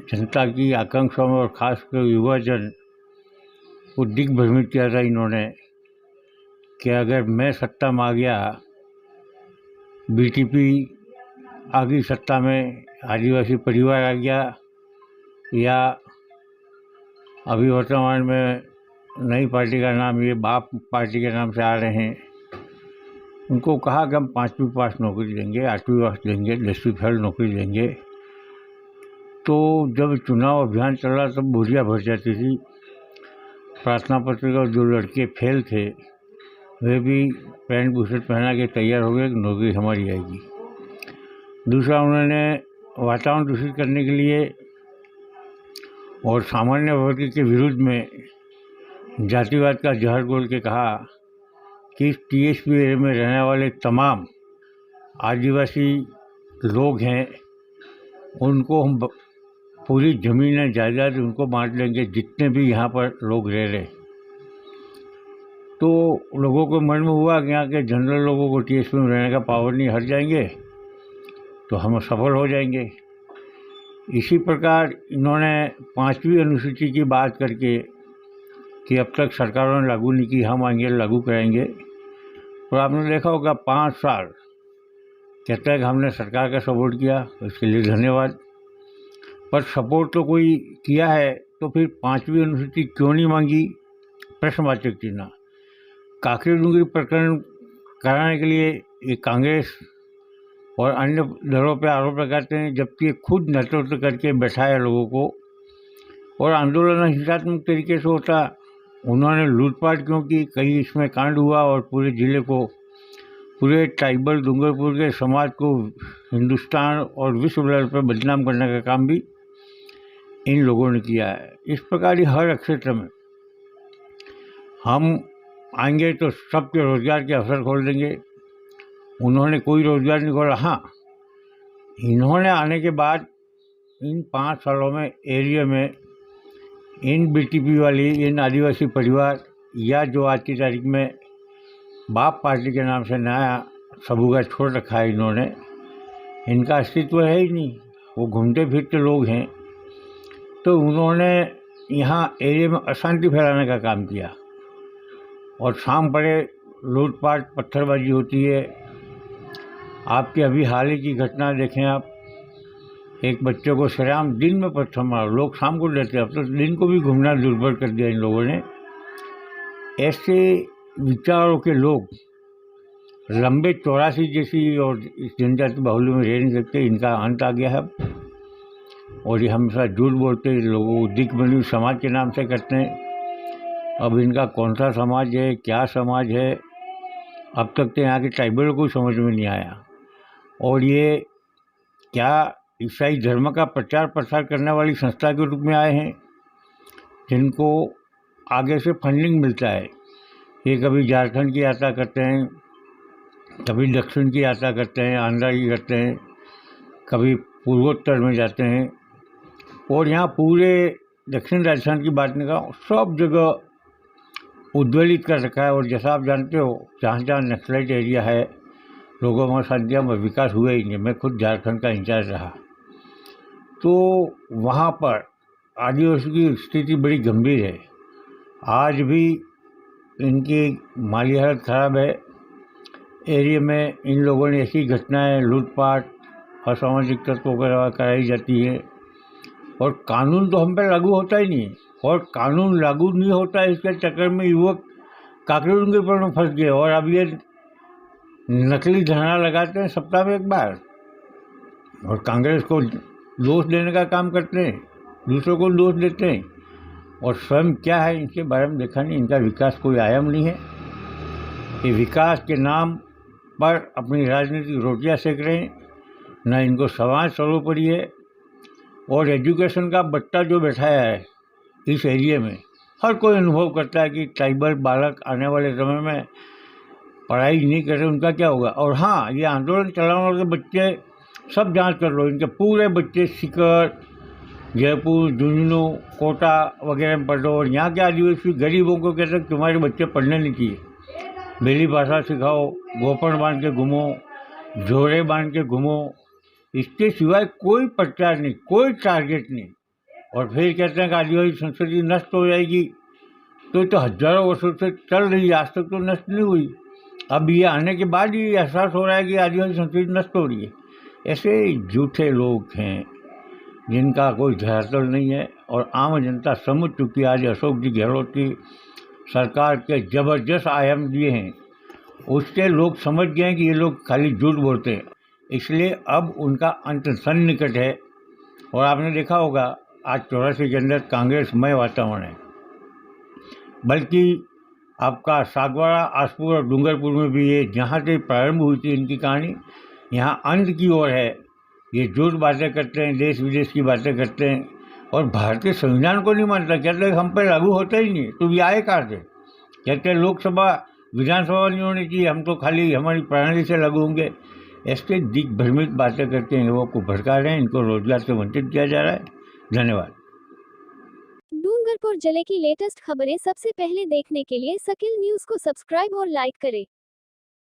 जनता की आकांक्षाओं में और खासकर युवाजन को दिग्भ्रमित किया था इन्होंने कि अगर मैं सत्ता में आ गया, बीटीपी आ गई सत्ता में, आदिवासी परिवार आ गया, या अभी वर्तमान में नई पार्टी का नाम ये बाप पार्टी के नाम से आ रहे हैं, उनको कहा कि हम 5वीं पास नौकरी देंगे, 8वीं पास देंगे, 10वीं फेल नौकरी देंगे। तो जब चुनाव अभियान चला तब बोरियां भर जाती थी। प्रार्थना पत्र का जो लड़के फेल थे वे भी पैंट बुशर्ट पहना के तैयार हो गए कि नौकरी हमारी आएगी। दूसरा, उन्होंने वातावरण दूषित करने के लिए और सामान्य वर्ग के विरुद्ध में जातिवाद का जहर घोल के कहा कि इस टीएसपी एरिया में रहने वाले तमाम आदिवासी लोग हैं, उनको हम पूरी ज़मीन जायदाद उनको बांट लेंगे, जितने भी यहाँ पर लोग रह रहे। तो लोगों को मन में हुआ कि यहाँ के जनरल लोगों को टीएसपी में रहने का पावर नहीं, हट जाएंगे तो हम सफल हो जाएंगे। इसी प्रकार इन्होंने 5वीं अनुसूची की बात करके कि अब तक सरकारों ने लागू नहीं की, हम आएंगे लागू कराएंगे। और आपने देखा होगा 5 साल कहता है कि हमने सरकार का सपोर्ट किया, इसके लिए धन्यवाद। पर सपोर्ट तो कोई किया है तो फिर 5वीं अनुसूची क्यों नहीं मांगी, प्रश्नवाचक चिन्ह। काकरे डूंगरी प्रकरण कराने के लिए ये कांग्रेस और अन्य दलों पर आरोप लगाते हैं, जबकि खुद नेतृत्व करके बैठाया लोगों को। और आंदोलन हिंसात्मक तरीके से होता, उन्होंने लूटपाट क्यों की, कहीं इसमें कांड हुआ और पूरे ज़िले को, पूरे ट्राइबल डूंगरपुर के समाज को हिंदुस्तान और विश्व लेवल पर बदनाम करने का काम भी इन लोगों ने किया है। इस प्रकार ही हर क्षेत्र में हम आएंगे तो सबके रोजगार के अवसर खोल देंगे। उन्होंने कोई रोजगार नहीं खोला। हाँ, इन्होंने आने के बाद इन 5 सालों में एरिया में इन बीटीपी वाली, इन आदिवासी परिवार या जो आज की तारीख में बाप पार्टी के नाम से नया सबूगा छोड़ रखा है, इन्होंने, इनका अस्तित्व है ही नहीं, वो घूमते फिरते लोग हैं। तो उन्होंने यहाँ एरिया में अशांति फैलाने का काम किया और शाम पड़े लूटपाट पत्थरबाजी होती है। आपके अभी हाल ही की घटना देखें आप, एक बच्चे को शरेआम दिन में पत्थर मारा, लोग शाम को लेते हैं, अब तो दिन को भी घूमना दुर्भर कर दिया इन लोगों ने। ऐसे विचारों के लोग लंबे 84 जैसी और इस जनजाति बाहुल्य में रह नहीं सकते, इनका अंत आ गया है अब। और ये हमेशा झूठ बोलते लोगों को दिग्भ्रमित समाज के नाम से करते हैं। अब इनका कौन सा समाज है, क्या समाज है, अब तक तो यहाँ के ट्राइबल को समझ में नहीं आया। और ये क्या ईसाई धर्म का प्रचार प्रसार करने वाली संस्था के रूप में आए हैं, जिनको आगे से फंडिंग मिलता है। ये कभी झारखंड की यात्रा करते हैं, कभी दक्षिण की यात्रा करते हैं, आंध्रा की करते हैं, कभी पूर्वोत्तर में जाते हैं। और यहाँ पूरे दक्षिण राजस्थान की बात नहीं कहा, सब जगह उद्वेलित कर रखा है। और जैसा आप जानते हो, जहाँ जहाँ नक्सलाइट एरिया है, लोगों में शांतियाँ में विकास हुआ ही नहीं। मैं खुद झारखंड का इंचार्ज रहा, तो वहाँ पर आदिवासी की स्थिति बड़ी गंभीर है। आज भी इनकी माली हालत खराब है। एरिया में इन लोगों ने ऐसी घटनाएं, लूटपाट, असामाजिक तत्वों वगैरह कराई जाती है। और कानून तो हम पे लागू होता ही नहीं, और कानून लागू नहीं होता है, इसके चक्कर में युवक काकरे के पर फंस गए। और अब ये नकली धरना लगाते हैं सप्ताह में एक बार, और कांग्रेस को दोष देने का काम करते हैं, दूसरों को दोष देते हैं। और स्वयं क्या है इनके बारे में देखा नहीं, इनका विकास कोई आयाम नहीं है। ये विकास के नाम पर अपनी राजनीतिक रोटियां सेक रहे हैं, न इनको समाज सर्वोपरि है। और एजुकेशन का बट्टा जो बैठाया है इस एरिया में, हर कोई अनुभव करता है कि ट्राइबल बालक आने वाले समय में पढ़ाई नहीं कर रहे, उनका क्या होगा। और हाँ, ये आंदोलन चलाने वाले बच्चे सब जांच कर लो, इनके पूरे बच्चे सीकर, जयपुर, झुंझुनू, कोटा वगैरह में पढ़ लो। और यहाँ के आदिवासी गरीबों को कहते हैं तुम्हारे बच्चे पढ़ने नहीं चाहिए, बेली भाषा सिखाओ, गोपन बांध के घूमो, झोरे बांध के घूमो, इसके सिवाय कोई प्रचार नहीं, कोई टारगेट नहीं। और फिर कहते हैं कि आदिवासी संस्कृति नष्ट हो जाएगी। तो हजारों वर्षों से चल रही है, आज तक तो नष्ट नहीं हुई। अब ये आने के बाद ही एहसास हो रहा है कि आदिवासी संस्कृति नष्ट हो रही है। ऐसे झूठे लोग हैं जिनका कोई धरातल नहीं है और आम जनता समझ चुकी है। आज अशोक जी गहलोत की सरकार के ज़बरदस्त आयाम दिए हैं, उससे लोग समझ गए हैं कि ये लोग खाली झूठ बोलते हैं, इसलिए अब उनका अंत सन्निकट है। और आपने देखा होगा आज 84 के अंदर कांग्रेसमय वातावरण है, बल्कि आपका सागवाड़ा, आसपुर और डूंगरपुर में भी ये जहाँ से प्रारंभ हुई थी इनकी कहानी, यहाँ अंत की ओर है। ये झूठ बातें करते हैं, देश विदेश की बातें करते हैं और भारतीय संविधान को नहीं मानता, कहते हैं हम पे लागू होता ही नहीं, तो ये आए कहाँ से? कहते हैं लोकसभा विधानसभा नहीं होनी चाहिए, हम तो खाली हमारी प्रणाली से लागू होंगे। ऐसे दिग्भ्रमित बातें करके युवाओं को भड़का रहे हैं, इनको रोजगार से वंचित किया जा रहा है। धन्यवाद। डूंगरपुर जिले की लेटेस्ट खबरें सबसे पहले देखने के लिए सकिल न्यूज को सब्सक्राइब और लाइक करें।